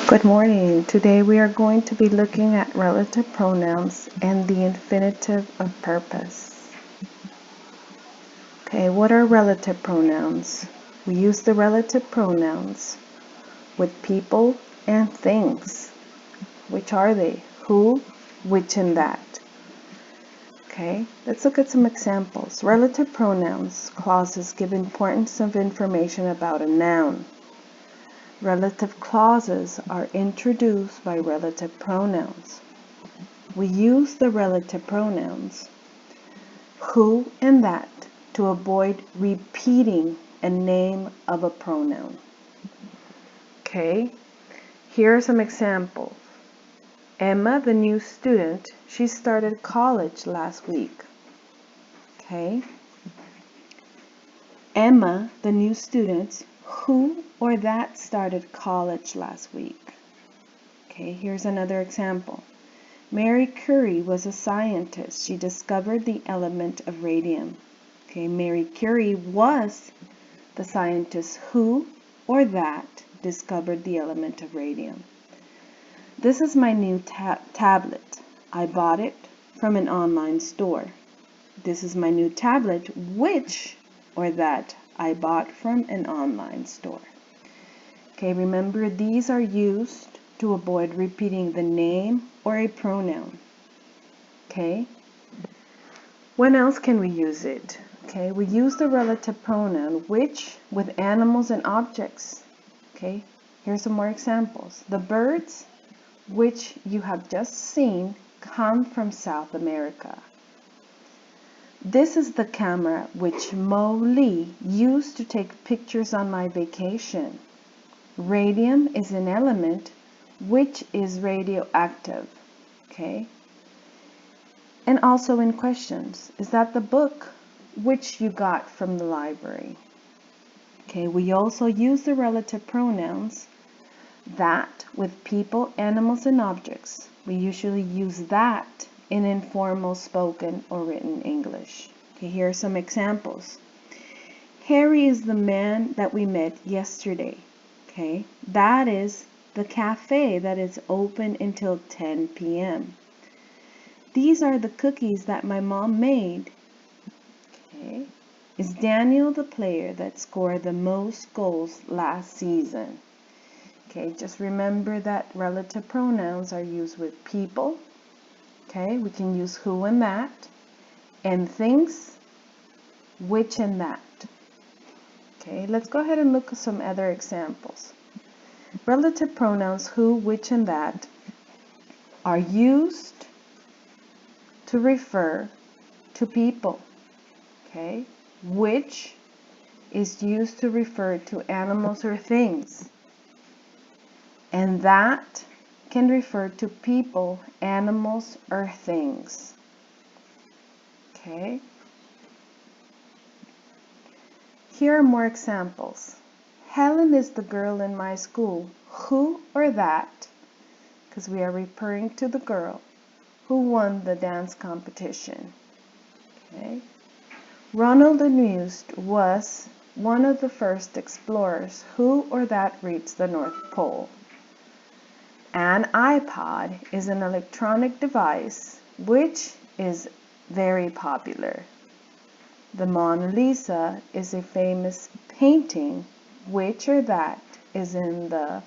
Good morning. Today we are going to be looking at relative pronouns and the infinitive of purpose. Okay, what are relative pronouns? We use the relative pronouns with people and things. Which are they? Who, which, and that. Okay, let's look at some examples. Relative pronouns clauses give importance of information about a noun. Relative clauses are introduced by relative pronouns. We use the relative pronouns who and that to avoid repeating a name of a pronoun. Okay, here are some examples. Emma, the new student, she started college last week. Okay, Emma, the new student, who or that started college last week. Okay, here's another example. Mary Curie was a scientist. She discovered the element of radium. Okay, Mary Curie was the scientist who or that discovered the element of radium. This is my new tablet. I bought it from an online store. This is my new tablet, which or that I bought from an online store. Okay, remember these are used to avoid repeating the name or a pronoun. Okay, when else can we use it? Okay, we use the relative pronoun which with animals and objects. Okay, here's some more examples. The birds which you have just seen come from South America. This is the camera which Mo Lee used to take pictures on my vacation. Radium is an element which is radioactive. Okay, and also in questions, is that the book which you got from the library? Okay, we also use the relative pronouns that with people, animals, and objects. We usually use that in informal spoken or written English. Okay, here are some examples. Harry is the man that we met yesterday. Okay, that is the cafe that is open until 10 p.m. These are the cookies that my mom made. Okay, is Daniel the player that scored the most goals last season? Okay, just remember that relative pronouns are used with people. Okay, we can use who and that, and things, which and that. Okay, let's go ahead and look at some other examples. Relative pronouns who, which, and that are used to refer to people. Okay, which is used to refer to animals or things. And that can refer to people, animals, or things. Okay. Here are more examples. Helen is the girl in my school. Who or that, because we are referring to the girl who won the dance competition. Okay. Ronald Amused was one of the first explorers. Who or that reached the North Pole. An iPod is an electronic device which is very popular. The Mona Lisa is a famous painting which or that is in the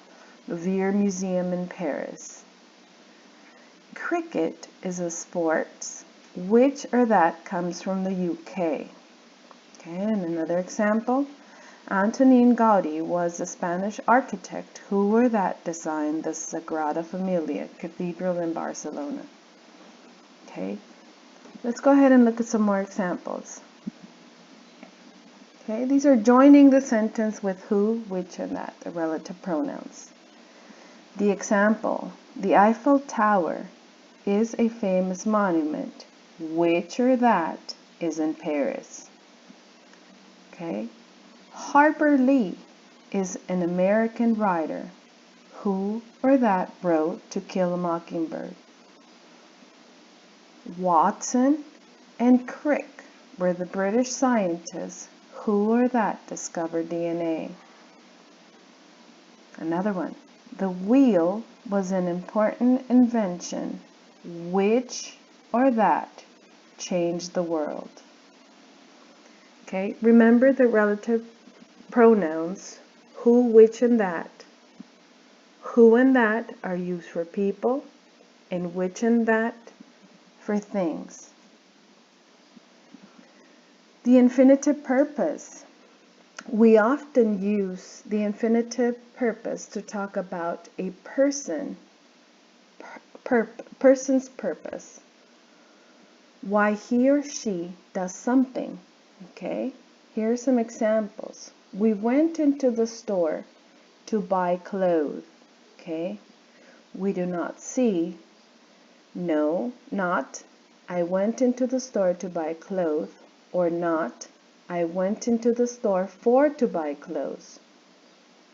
Louvre Museum in Paris. Cricket is a sport which or that comes from the UK. Okay, and another example. Antonin Gaudi was a Spanish architect who or that designed the Sagrada Familia Cathedral in Barcelona. Okay, let's go ahead and look at some more examples. Okay, these are joining the sentence with who, which, and that, the relative pronouns. The example, the Eiffel Tower is a famous monument, which or that is in Paris. Okay. Harper Lee is an American writer who or that wrote To Kill a Mockingbird. Watson and Crick were the British scientists who or that discovered DNA. Another one. The wheel was an important invention. Which or that changed the world? Okay, remember the relative pronouns who, which, and that. Who and that are used for people, and which and that for things. The infinitive purpose. We often use the infinitive purpose to talk about a person's purpose. Why he or she does something. Okay, here are some examples. We went into the store to buy clothes. Okay, we do not see. No, not. I went into the store to buy clothes. Or not. I went into the store to buy clothes.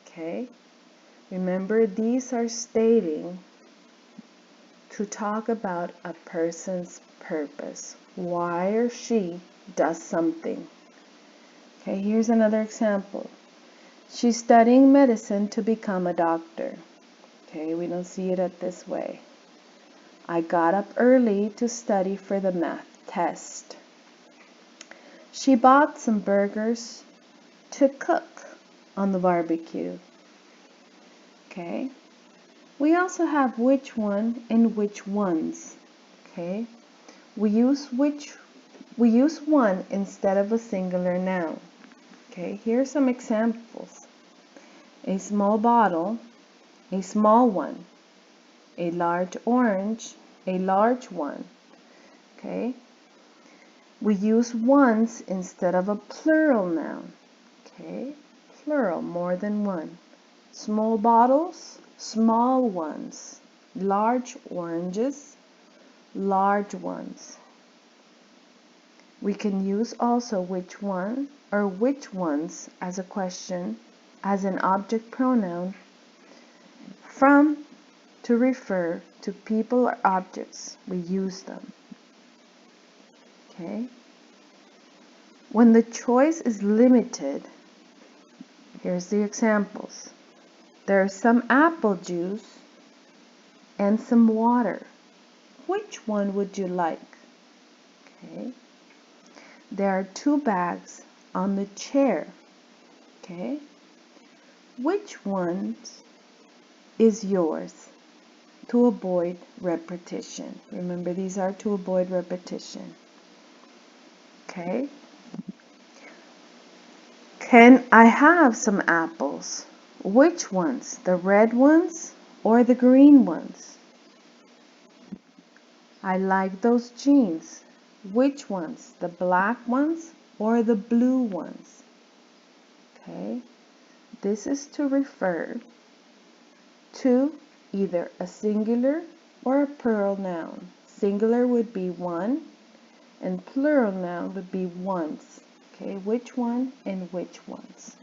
Okay? Remember, these are stating to talk about a person's purpose. Why or she does something. Okay, here's another example. She's studying medicine to become a doctor. Okay, we don't see it this way. I got up early to study for the math test. She bought some burgers to cook on the barbecue. Okay. We also have which one and which ones. Okay. We use one instead of a singular noun. Okay. Here are some examples. A small bottle, a small one. A large orange, a large one. Okay. We use ones instead of a plural noun. Okay, plural, more than one. Small bottles, small ones. Large oranges, large ones. We can use also which one or which ones as a question, as an object pronoun, from to refer to people or objects. We use them. Okay. When the choice is limited, here's the examples. There's some apple juice and some water. Which one would you like? Okay. There are 2 bags on the chair. Okay. Which one is yours? To avoid repetition. Remember, these are to avoid repetition. Okay. Can I have some apples? Which ones? The red ones or the green ones? I like those jeans. Which ones? The black ones or the blue ones? Okay. This is to refer to either a singular or a plural noun. Singular would be one and plural noun would be ones. Okay, which one and which ones.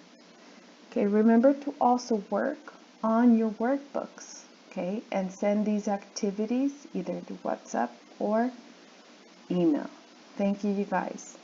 Okay, remember to also work on your workbooks, okay, and send these activities either to WhatsApp or email. Thank you, you guys.